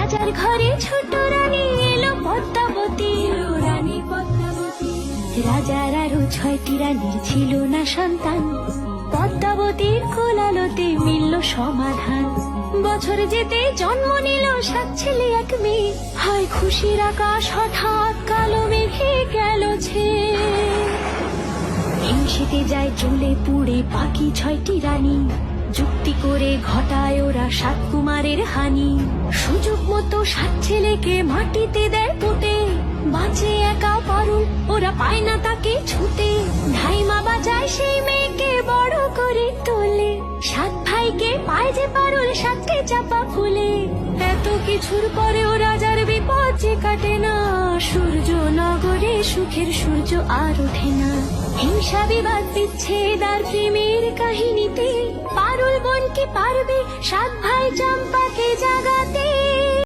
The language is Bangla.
রাজার ঘরে ছোট রানী এলো পদ্মাবতী, রানী পদ্মাবতী। রাজার আরো 6টি রানীর ছিল না সন্তান, পদ্মাবতীর কোলালোতে মিলল সমাধান। বছর যেতে জন্ম নিল 7 ছেলে 1 মেয়ে, হয় খুশির আকাশ হঠাৎ কালো মেঘে গেল ছেয়ে। হিংসেতে যায় জ্বলে পুড়ে বাকি 6টি রানী, যুক্তি করে ঘটায় ওরা 7 কুমারের হানি। সুযোগ মতো 7 ছেলেকে মাটিতে দেয় পুঁতে, বাঁচে একা পারুল ওরা পায় না তাকে ছুতে। ধাইমা বাজায় সেই মেয়েকে বড় করে তোলে, 7 ভাইকে পায় যে পারুল 7টে চাপা ফুলে। এত কিছুর পরেও রাজার বিপদ যে কাটে না, সূর্য নগরে সুখের সূর্য আর ওঠে না। হিংসা বিবাদ বিচ্ছেদ আর প্রেমের কাহিনীতে পারুল বোন কি পারবে 7 ভাই চম্পাকে জাগাতে।